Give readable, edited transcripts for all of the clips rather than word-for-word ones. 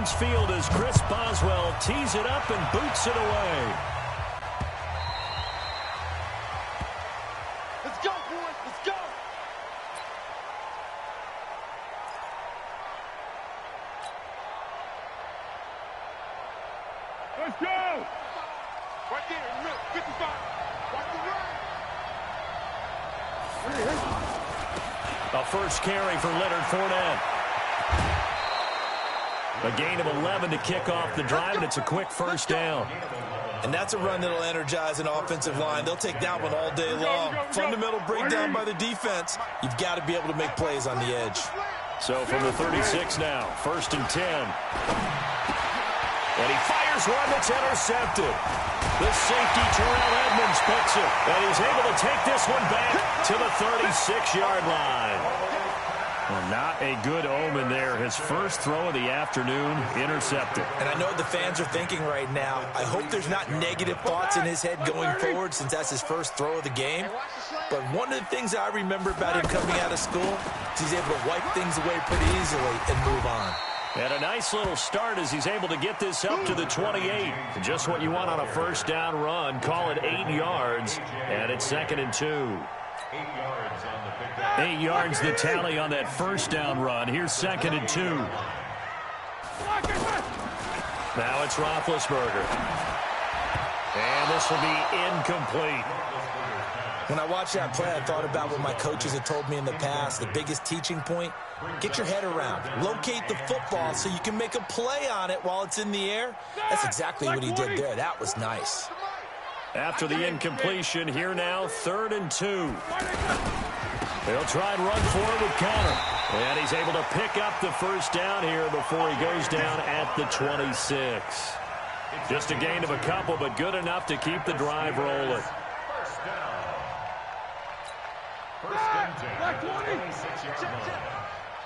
Heinz Field as Chris Boswell tees it up and boots it away. Let's go, boys. Let's go. Let's go. Right there in the middle. 55. Watch the run. A first carry for Leonard Fournette. A gain of 11 to kick off the drive, and it's a quick first down. And that's a run that'll energize an offensive line. They'll take that one all day long. Fundamental breakdown by the defense. You've got to be able to make plays on the edge. So from the 36 now, 1st and 10. And he fires one that's intercepted. The safety, Terrell Edmonds, picks it. And he's able to take this one back to the 36-yard line. Well, not a good omen there. His first throw of the afternoon, intercepted. And I know what the fans are thinking right now. I hope there's not negative thoughts in his head going forward since that's his first throw of the game. But one of the things I remember about him coming out of school is he's able to wipe things away pretty easily and move on. And a nice little start as he's able to get this up to the 28. Just what you want on a first down run. Call it 8 yards, and it's 2nd and 2. 8 yards the tally on that first down run. Here's 2nd and 2. Now it's Roethlisberger. And this will be incomplete. When I watched that play, I thought about what my coaches had told me in the past. The biggest teaching point, get your head around. Locate the football so you can make a play on it while it's in the air. That's exactly what he did there. That was nice. After the incompletion, here now, 3rd and 2. They'll try and run forward with Connor. And he's able to pick up the first down here before he goes down at the 26. Just a gain of a couple, but good enough to keep the drive rolling. First and 10. Black 20.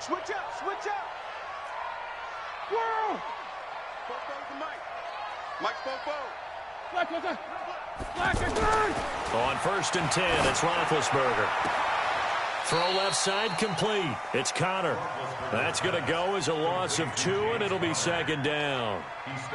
Switch up, switch up. Whoa! Fofo to Mike. Mike's Fofo. Black, Black, on 1st and 10, it's Roethlisberger. Throw left side complete. It's Connor. That's going to go as a loss of 2, and it'll be 2nd down.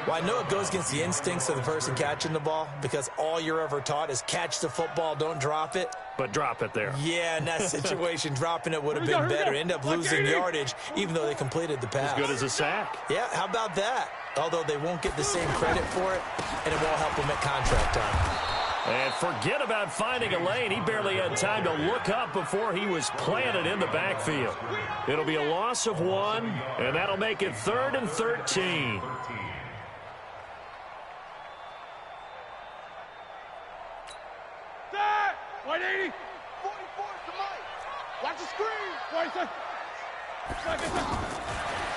Well, I know it goes against the instincts of the person catching the ball because all you're ever taught is catch the football, don't drop it. But drop it there. Yeah, in that situation, dropping it would have been better. End up losing yardage, even though they completed the pass. As good as a sack. Yeah, how about that? Although they won't get the same credit for it, and it won't help them at contract time. And forget about finding a lane. He barely had time to look up before he was planted in the backfield. It'll be a loss of 1, and that'll make it 3rd and 13. Set! 180. 44 to Mike. Watch the screen. 47.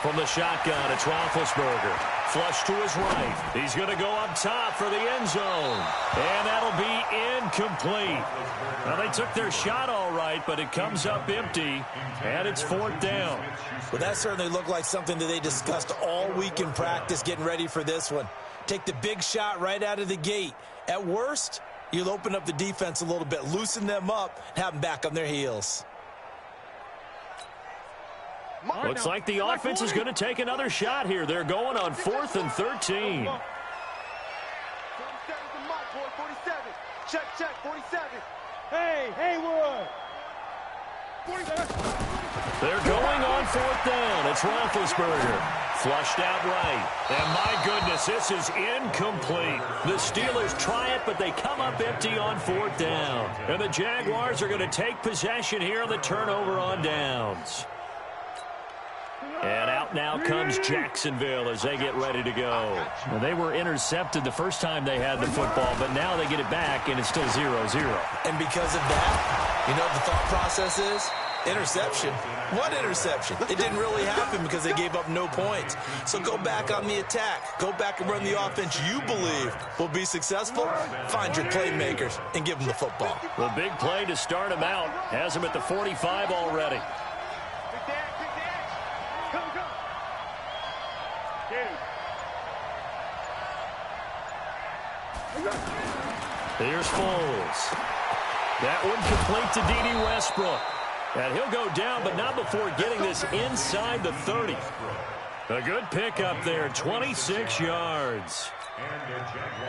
From the shotgun, it's Roethlisberger. Flush to his right. He's going to go up top for the end zone. And that'll be incomplete. Now, they took their shot all right, but it comes up empty, and it's 4th down. Well, that certainly looked like something that they discussed all week in practice getting ready for this one. Take the big shot right out of the gate. At worst, you'll open up the defense a little bit, loosen them up, and have them back on their heels. Looks like the offense is going to take another shot here. They're going on 4th and 13. 47 to Mike, boy, 47. Check, 47. Hey, Haywood. 47. They're going on 4th down. It's Roethlisberger. Flushed out right. And my goodness, this is incomplete. The Steelers try it, but they come up empty on 4th down. And the Jaguars are going to take possession here on the turnover on downs. And out now comes Jacksonville as they get ready to go. Well, they were intercepted the first time they had the football, but now they get it back, and it's still 0-0. And because of that, you know what the thought process is? Interception. What interception? It didn't really happen because they gave up no points. So go back on the attack. Go back and run the offense you believe will be successful. Find your playmakers and give them the football. Well, big play to start him out. Has him at the 45 already. Here's Foles. That one complete to D.D. Westbrook. And he'll go down, but not before getting this inside the 30. A good pick up there, 26 yards.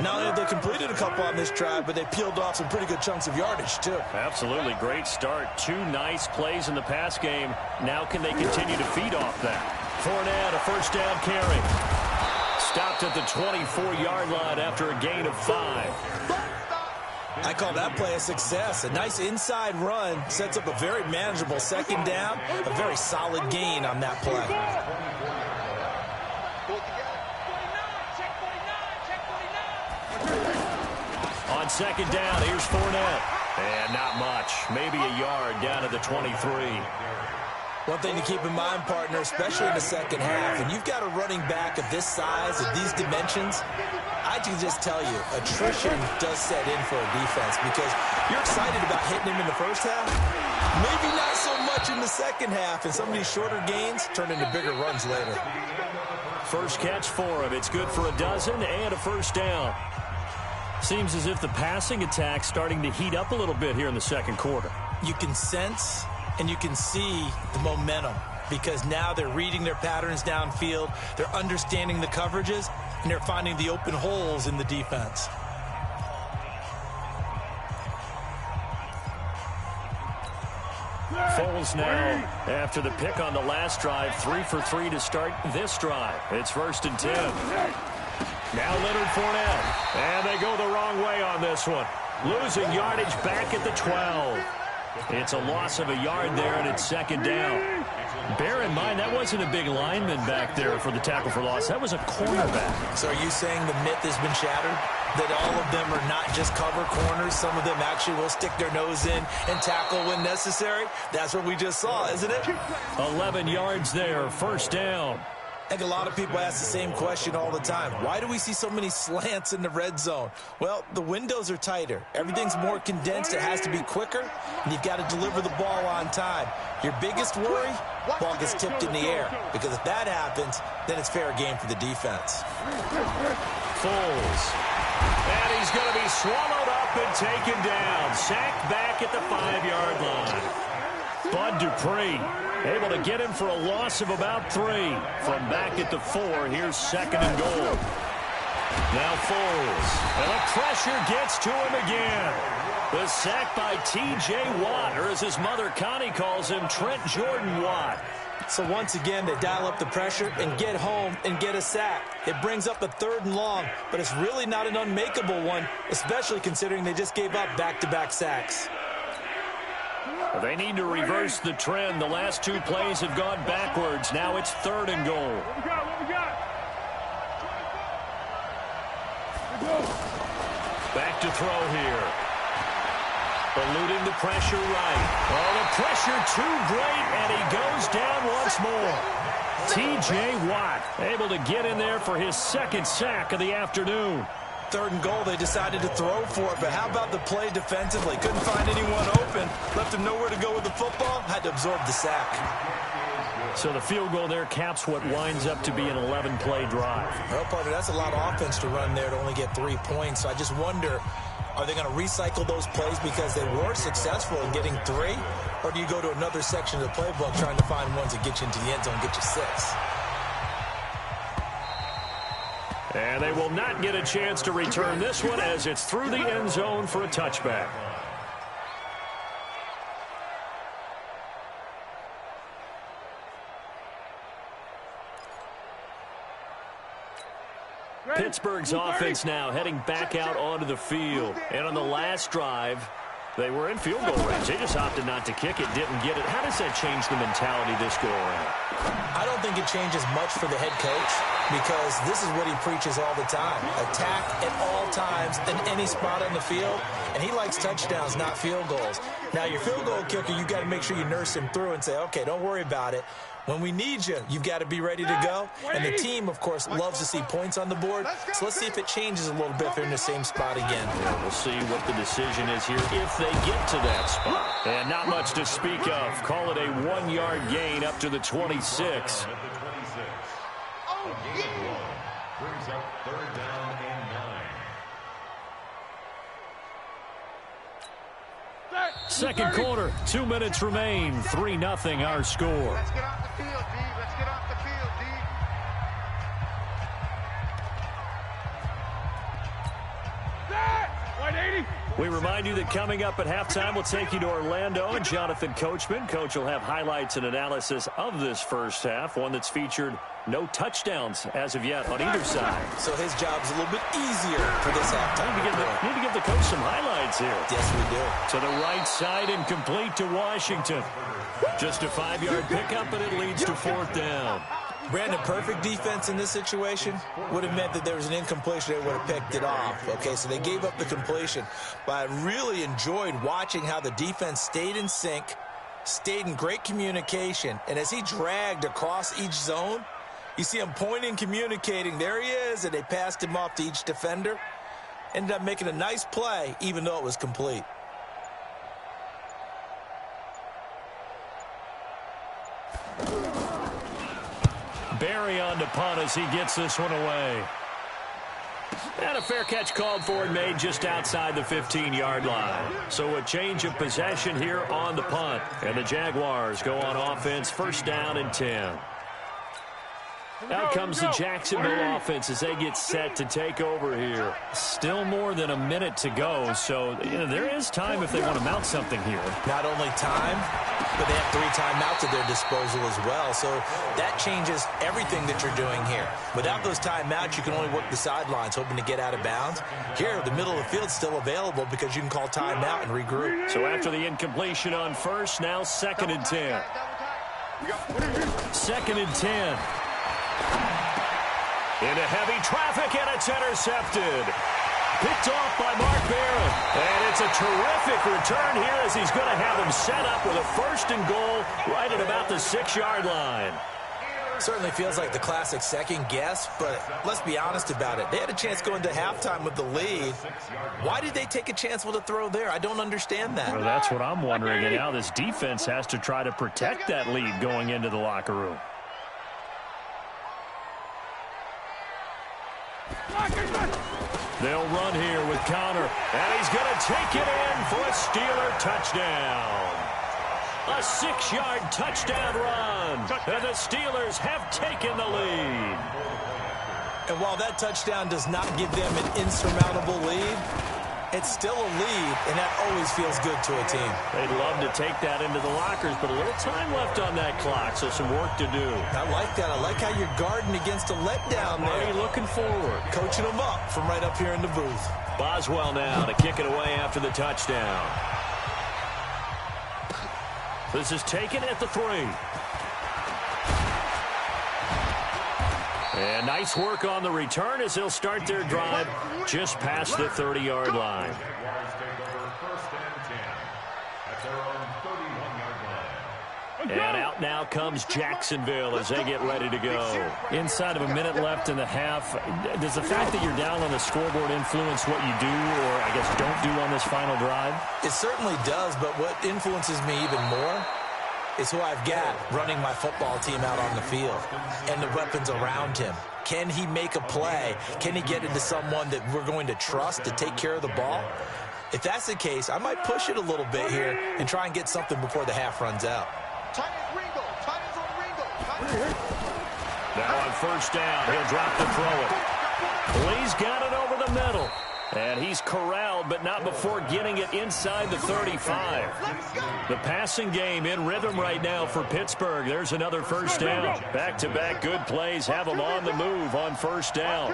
Not only have they completed a couple on this drive, but they peeled off some pretty good chunks of yardage, too. Absolutely great start. 2 nice plays in the pass game. Now can they continue to feed off that? Fournette, a first down carry. Stopped at the 24-yard line after a gain of 5. I call that play a success. A nice inside run sets up a very manageable second down. A very solid gain on that play. On second down, here's Fournette. And not much. Maybe a yard down to the 23. One thing to keep in mind, partner, especially in the second half, and you've got a running back of this size, of these dimensions, I can just tell you, attrition does set in for a defense because you're excited about hitting him in the first half. Maybe not so much in the second half, and some of these shorter gains turn into bigger runs later. First catch for him. It's good for a dozen and a first down. Seems as if the passing attack's starting to heat up a little bit here in the second quarter. You can sense and you can see the momentum because now they're reading their patterns downfield, they're understanding the coverages, and they're finding the open holes in the defense. Foles now, after the pick on the last drive, 3 for 3 to start this drive. It's 1st and 10. Now Leonard Fournette, and they go the wrong way on this one. Losing yardage back at the 12. It's a loss of a yard there, and it's second down. Bear in mind, that wasn't a big lineman back there for the tackle for loss. That was a cornerback. So are you saying the myth has been shattered? That all of them are not just cover corners? Some of them actually will stick their nose in and tackle when necessary? That's what we just saw, isn't it? 11 yards there, first down. I think a lot of people ask the same question all the time. Why do we see so many slants in the red zone? Well, the windows are tighter. Everything's more condensed. It has to be quicker, and you've got to deliver the ball on time. Your biggest worry, ball gets tipped in the air, because if that happens, then it's fair game for the defense. Foles. And he's going to be swallowed up and taken down. Sacked back at the 5-yard line. Bud Dupree able to get him for a loss of about 3. From back at the 4, here's 2nd and goal. Now Foles. And the pressure gets to him again. The sack by T.J. Watt, or as his mother Connie calls him, Trent Jordan Watt. So once again, they dial up the pressure and get home and get a sack. It brings up a 3rd and long, but it's really not an unmakeable one, especially considering they just gave up back-to-back sacks. They need to reverse the trend. The last 2 plays have gone backwards. Now it's 3rd and goal. Back to throw here. Eluding the pressure right. Oh, the pressure too great, and he goes down once more. T.J. Watt able to get in there for his 2nd sack of the afternoon. 3rd and goal, they decided to throw for it, but how about the play defensively? Couldn't find anyone open, left him nowhere to go with the football, had to absorb the sack. So the field goal there caps what winds up to be an 11-play drive. Well, partner, that's a lot of offense to run there to only get 3 points. So I just wonder, are they going to recycle those plays because they were successful in getting 3? Or do you go to another section of the playbook trying to find ones that get you into the end zone and get you 6? And they will not get a chance to return this one as it's through the end zone for a touchback. Pittsburgh's offense now heading back out onto the field. And on the last drive, they were in field goal range. They just opted not to kick it, didn't get it. How does that change the mentality this go around? I don't think it changes much for the head coach because this is what he preaches all the time. Attack at all times in any spot on the field. And he likes touchdowns, not field goals. Now, your field goal kicker, you've got to make sure you nurse him through and say, okay, don't worry about it. When we need you, you've got to be ready to go. And the team, of course, loves to see points on the board. So let's see if it changes a little bit if they're in the same spot again. Yeah, we'll see what the decision is here if they get to that spot. And not much to speak of. Call it a 1-yard gain up to the 26. Brings up 3rd down and 9. Second quarter, 2 minutes remain. 3-0 our score. Let's get off the field, D. Let's get off the field, D. We remind you that coming up at halftime, we'll take you to Orlando and Jonathan Coachman. Coach will have highlights and analysis of this first half, one that's featured no touchdowns as of yet on either side. So his job's a little bit easier for this halftime. Need to give the coach some highlights here. Yes, we do. To the right side, incomplete to Washington. Just a 5-yard pickup, and it leads to 4th down. Brandon, perfect defense in this situation would have meant that there was an incompletion. They would have picked it off. Okay, so they gave up the completion. But I really enjoyed watching how the defense stayed in sync, stayed in great communication. And as he dragged across each zone, you see him pointing, communicating. There he is, and they passed him off to each defender. Ended up making a nice play, even though it was complete. Barry on to punt as he gets this one away. And a fair catch called for and made just outside the 15-yard line. So a change of possession here on the punt. And the Jaguars go on offense, 1st down and 10. Out comes the Jacksonville offense as they get set to take over here. Still more than a minute to go, so there is time if they want to mount something here. Not only time, but they have 3 timeouts at their disposal as well, so that changes everything that you're doing here. Without those timeouts, you can only work the sidelines, hoping to get out of bounds. Here, the middle of the field's still available because you can call timeout and regroup. So after the incompletion on first, now 2nd and 10. 2nd and 10. Into heavy traffic, and it's intercepted. Picked off by Mark Barron. And it's a terrific return here as he's going to have him set up with a 1st and goal right at about the 6-yard line. Certainly feels like the classic second guess, but let's be honest about it. They had a chance going to halftime with the lead. Why did they take a chance with a throw there? I don't understand that. Well, that's what I'm wondering, and now this defense has to try to protect that lead going into the locker room. They'll run here with Connor, and he's going to take it in for a Steeler touchdown. A 6-yard touchdown run, and the Steelers have taken the lead. And while that touchdown does not give them an insurmountable lead, it's still a lead, and that always feels good to a team. They'd love to take that into the lockers, but a little time left on that clock, so some work to do. I like that. I like how you're guarding against a letdown there. Marty looking forward. Coaching them up from right up here in the booth. Boswell now to kick it away after the touchdown. This is taken at the 3. And nice work on the return as they'll start their drive just past the 30-yard line. And out now comes Jacksonville as they get ready to go. Inside of a minute left in the half, does the fact that you're down on the scoreboard influence what you do or, I guess, don't do on this final drive? It certainly does, but what influences me even more is who I've got running my football team out on the field and the weapons around him. Can he make a play? Can he get into someone that we're going to trust to take care of the ball? If that's the case, I might push it a little bit here and try and get something before the half runs out. Now on 1st down, he'll drop to throw it. Lee's got it over the middle. And he's corralled, but not before getting it inside the 35. The passing game in rhythm right now for Pittsburgh. There's another 1st down. Back-to-back good plays have them on the move on 1st down.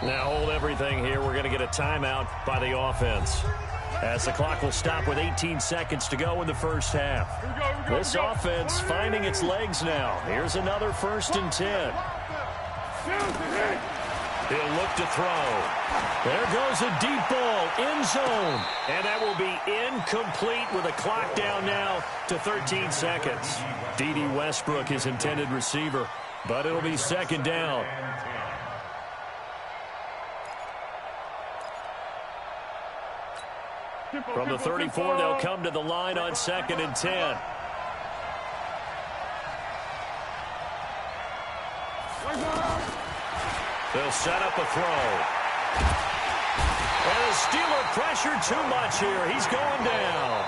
Now hold everything here. We're going to get a timeout by the offense, as the clock will stop with 18 seconds to go in the first half. This offense finding its legs now. Here's another 1st and 10. He'll look to throw. There goes a deep ball, end zone. And that will be incomplete with a clock down now to 13 seconds. D.D. Westbrook, his intended receiver, but it'll be 2nd down. From the 34, they'll come to the line on 2nd and 10. They'll set up a throw. And the Steeler pressure too much here. He's going down.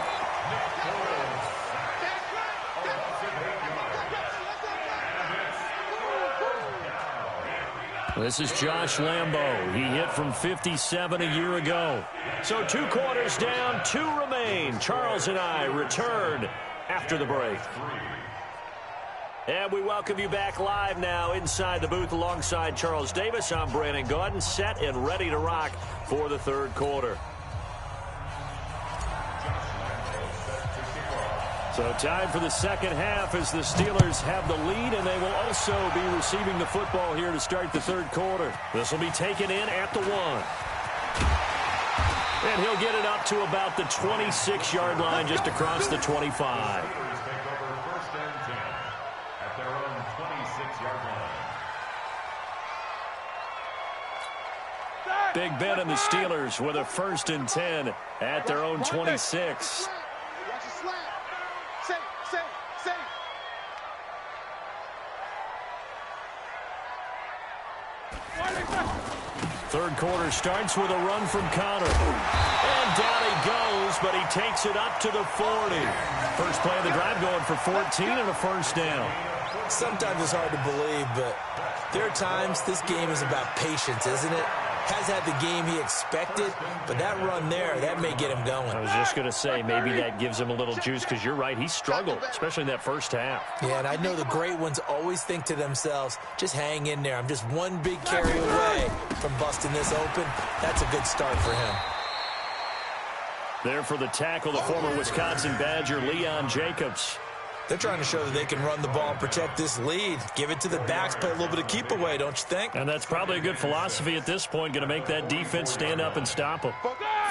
This is Josh Lambo. He hit from 57 a year ago. So 2 quarters down, 2 remain. Charles and I return after the break. And we welcome you back live now inside the booth alongside Charles Davis. I'm Brandon Gaudin, set and ready to rock for the third quarter. So time for the second half as the Steelers have the lead, and they will also be receiving the football here to start the third quarter. This will be taken in at the 1. And he'll get it up to about the 26-yard line just across the 25. Big Ben and the Steelers with a 1st and 10 at their own 26. Third quarter starts with a run from Connor. And down he goes, but he takes it up to the 40. First play of the drive going for 14 and a 1st down. Sometimes it's hard to believe, but there are times this game is about patience, isn't it? Has had the game he expected, but that run there, that may get him going. I was just going to say, maybe that gives him a little juice, because you're right, he struggled, especially in that first half. Yeah, and I know the great ones always think to themselves, just hang in there. I'm just one big carry away from busting this open. That's a good start for him. There for the tackle, the former Wisconsin Badger, Leon Jacobs. They're trying to show that they can run the ball and protect this lead. Give it to the backs, play a little bit of keep away, don't you think? And that's probably a good philosophy at this point, going to make that defense stand up and stop them.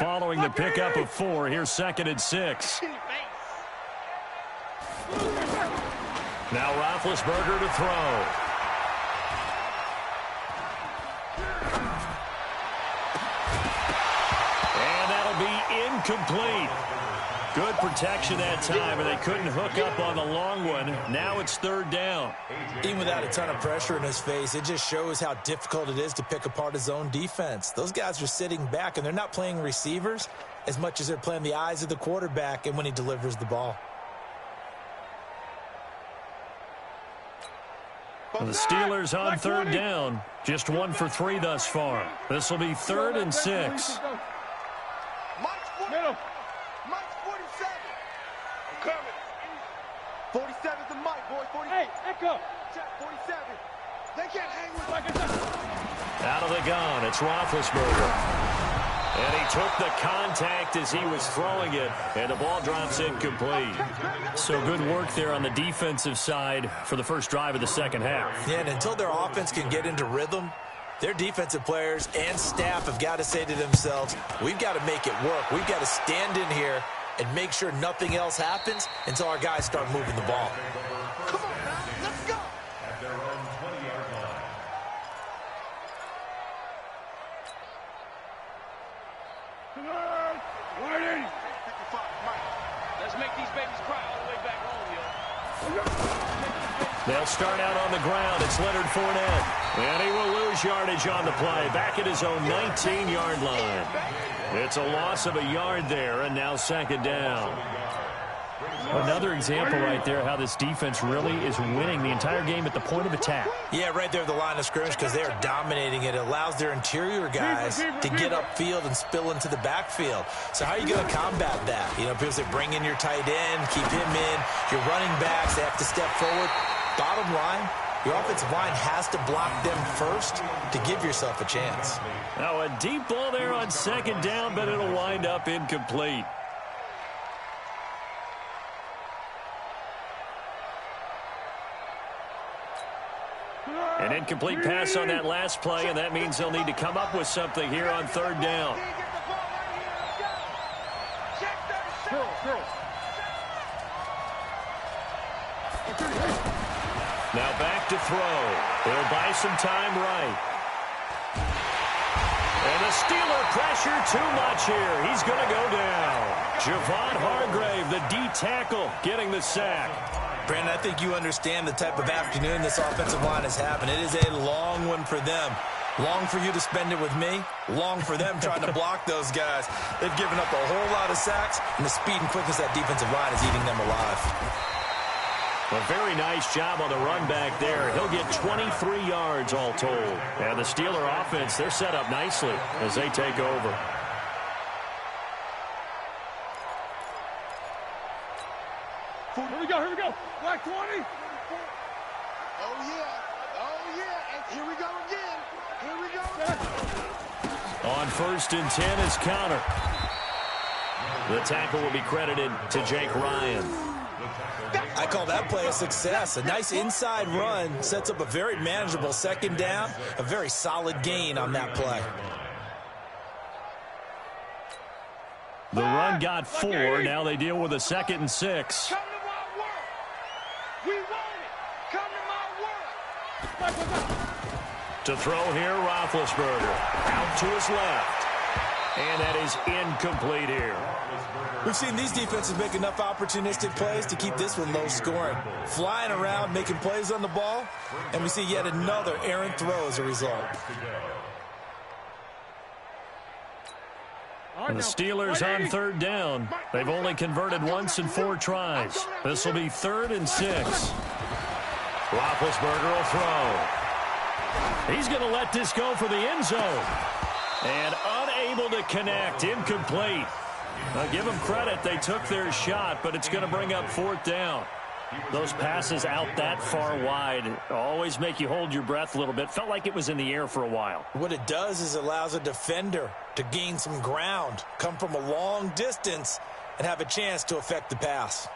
Following the pickup of 4, here's 2nd and 6. Now Roethlisberger to throw. And that'll be incomplete. Good protection that time, and they couldn't hook up on the long one. Now it's 3rd down. Even without a ton of pressure in his face, it just shows how difficult it is to pick apart his own defense. Those guys are sitting back, and they're not playing receivers as much as they're playing the eyes of the quarterback and when he delivers the ball. The Steelers on 3rd down. Just 1 for 3 thus far. This will be 3rd and 6. Middle. Mike's 47. I'm coming. 47's the Mike, boy. 47. Hey, echo. Check 47. They can't hang with like a... Out of the gun, it's Roethlisberger. And he took the contact as he was throwing it, and the ball drops incomplete. So good work there on the defensive side for the first drive of the second half. Yeah, and until their offense can get into rhythm, their defensive players and staff have got to say to themselves, we've got to make it work. We've got to stand in here and make sure nothing else happens until our guys start moving the ball. Come on, now. Let's go. At their own 20-yard line. Warning. 55, Mike. Let's make these babies cry all the way back home, yo. They'll start out on the ground. It's Leonard Fournette. And he will lose yardage on the play. Back at his own 19-yard line. It's a loss of a yard there, and now 2nd down. Another example right there how this defense really is winning the entire game at the point of attack. Yeah, right there at the line of scrimmage because they are dominating it. It allows their interior guys to get upfield and spill into the backfield. So how are you going to combat that? You know, people say bring in your tight end, keep him in. Your running backs, they have to step forward. Bottom line, your offensive line has to block them first to give yourself a chance. Now a deep ball there on 2nd down, but it'll wind up incomplete. An incomplete pass on that last play, and that means they'll need to come up with something here on 3rd down. Now back to throw. He'll buy some time right. And the Steeler pressure too much here. He's going to go down. Javon Hargrave, the D tackle, getting the sack. Brandon, I think you understand the type of afternoon this offensive line is having. It is a long one for them. Long for you to spend it with me. Long for them trying to block those guys. They've given up a whole lot of sacks, and the speed and quickness of that defensive line is eating them alive. A very nice job on the run back there. He'll get 23 yards all told. And the Steeler offense, they're set up nicely as they take over. Here we go. Black 20. Oh, yeah. And here we go again. On 1st and 10 is Counter. The tackle will be credited to Jake Ryan. I call that play a success. A nice inside run sets up a very manageable 2nd down, a very solid gain on that play. The run got 4. Now they deal with a 2nd and 6. Come to my work. We want it. Come to my work. To throw here, Roethlisberger. Out to his left. And that is incomplete here. We've seen these defenses make enough opportunistic plays to keep this one low scoring. Flying around, making plays on the ball, and we see yet another errant throw as a result. And the Steelers on 3rd down. They've only converted once in 4 tries. This will be 3rd and 6. Roethlisberger will throw. He's going to let this go for the end zone. And unable to connect. Incomplete. Now, give them credit. They took their shot, but it's going to bring up 4th down. Those passes out that far wide always make you hold your breath a little bit. Felt like it was in the air for a while. What it does is allows a defender to gain some ground, come from a long distance, and have a chance to affect the pass.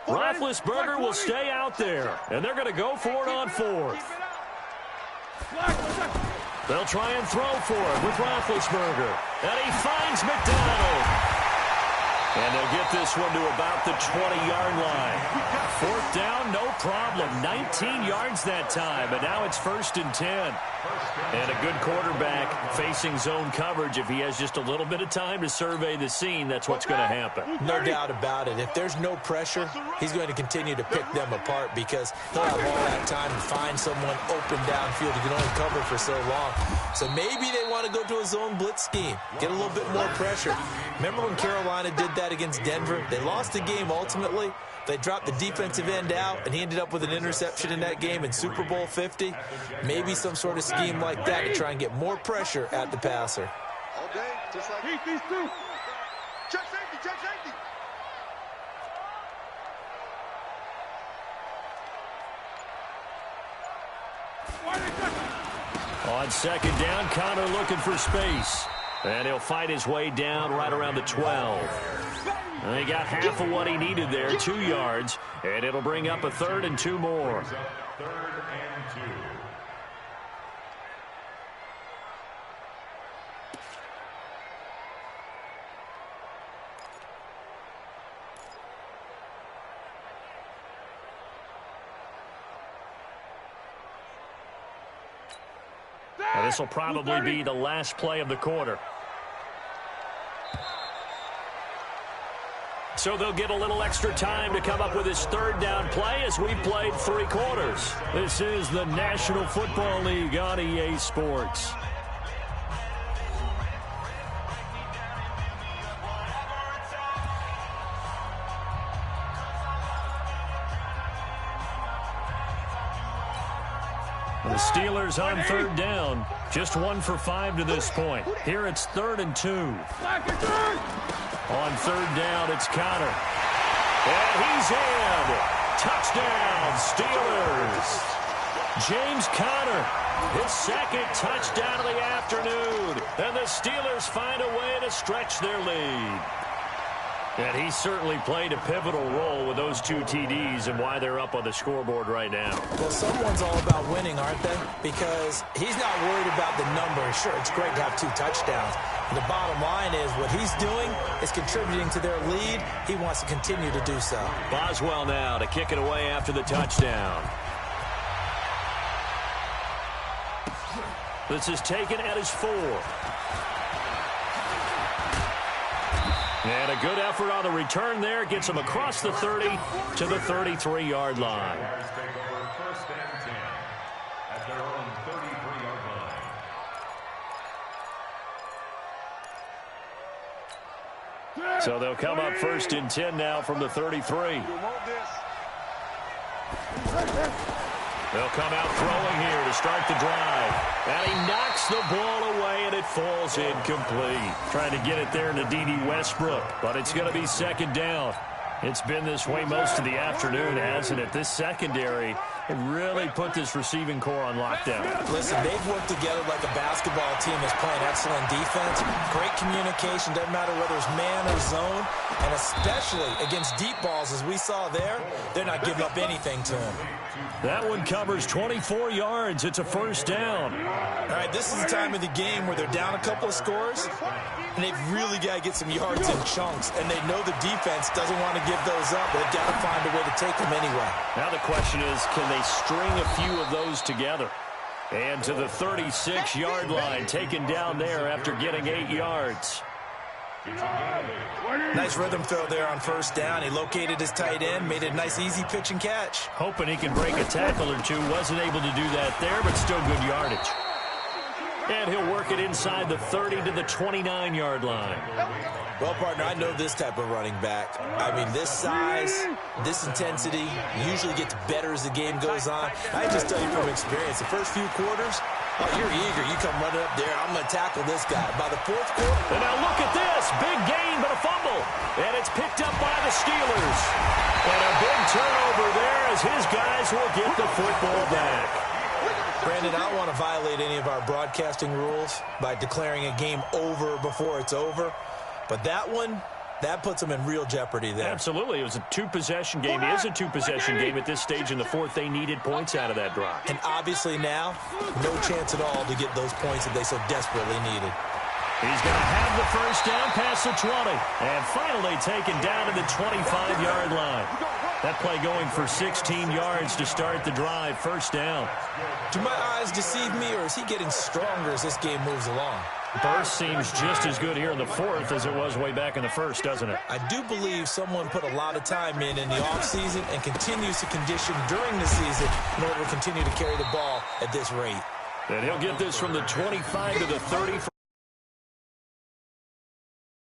Roethlisberger will stay out there, and they're going to go for it on 4th. They'll try and throw for it with Roethlisberger, and he finds McDonald. And they'll get this one to about the 20-yard line. 4th down, no problem. 19 yards that time, but now it's 1st and 10. And a good quarterback facing zone coverage. If he has just a little bit of time to survey the scene, that's what's going to happen. No doubt about it. If there's no pressure, he's going to continue to pick them apart because he'll have all that time to find someone open downfield. He can only cover for so long. So maybe they want to go to a zone blitz scheme, get a little bit more pressure. Remember when Carolina did that against Denver? They lost the game ultimately. They dropped the defensive end out, and he ended up with an interception in that game in Super Bowl 50. Maybe some sort of scheme like that to try and get more pressure at the passer. All day, just like these two. Check safety, check safety. On 2nd down, Connor looking for space. And he'll fight his way down right around the 12. And he got half of what he needed there, 2 yards. And it'll bring up a 3rd and 2 more. 3rd and 2. And this will probably be the last play of the quarter. So they'll get a little extra time to come up with his 3rd down play as we've played 3 quarters. This is the National Football League on EA Sports. The Steelers on 3rd down. Just 1 for 5 to this point. Here it's 3rd and 2. On 3rd down, it's Connor. And he's in. Touchdown, Steelers. James Conner, his 2nd touchdown of the afternoon. And the Steelers find a way to stretch their lead. And he certainly played a pivotal role with those 2 TDs and why they're up on the scoreboard right now. Well, someone's all about winning, aren't they? Because he's not worried about the number. Sure, it's great to have 2 touchdowns. The bottom line is what he's doing is contributing to their lead. He wants to continue to do so. Boswell now to kick it away after the touchdown. This is taken at his 4. And a good effort on the return there. Gets them across the 30 to the 33-yard line. Take over first and 10 at their own 33-yard line. So they'll come up first and 10 now from the 33. They'll come out throwing here to start the drive. And he knocks the ball away, and it falls incomplete. Trying to get it there to D.D. Westbrook, but it's going to be second down. It's been this way most of the afternoon, hasn't it? This secondary really put this receiving core on lockdown. Listen, they've worked together like a basketball team that's playing excellent defense. Great communication, doesn't matter whether it's man or zone. And especially against deep balls, as we saw there, they're not giving up anything to him. That one covers 24 yards. It's a first down. All right, this is the time of the game where they're down a couple of scores, and they've really got to get some yards in chunks. And they know the defense doesn't want to give those up, but they've got to find a way to take them anyway. Now the question is, can they string a few of those together? And to the 36-yard line, taken down there after getting 8 yards. Nice rhythm throw there on first down. He located his tight end, made it a nice, easy pitch and catch. Hoping he can break a tackle or two. Wasn't able to do that there, but still good yardage. And he'll work it inside the 30 to the 29-yard line. Well, partner, I know this type of running back. I mean, this size, this intensity usually gets better as the game goes on. I just tell you from experience, the first few quarters, oh, you're eager. You come running up there. I'm going to tackle this guy. By the fourth quarter. And now look at this. Big gain, but a fumble. And it's picked up by the Steelers. And a big turnover there as his guys will get the football back. Brandon, I don't want to violate any of our broadcasting rules by declaring a game over before it's over. But that one, that puts them in real jeopardy there. Absolutely. It was a two-possession game. It is a two-possession game at this stage in the fourth. They needed points out of that drive. And obviously now, no chance at all to get those points that they so desperately needed. He's going to have the first down past the 20. And finally taken down to the 25-yard line. That play going for 16 yards to start the drive. First down. Do my eyes deceive me, or is he getting stronger as this game moves along? Burst seems just as good here in the fourth as it was way back in the first, doesn't it? I do believe someone put a lot of time in the offseason and continues to condition during the season in order to continue to carry the ball at this rate. And he'll get this from the 25 to the 30.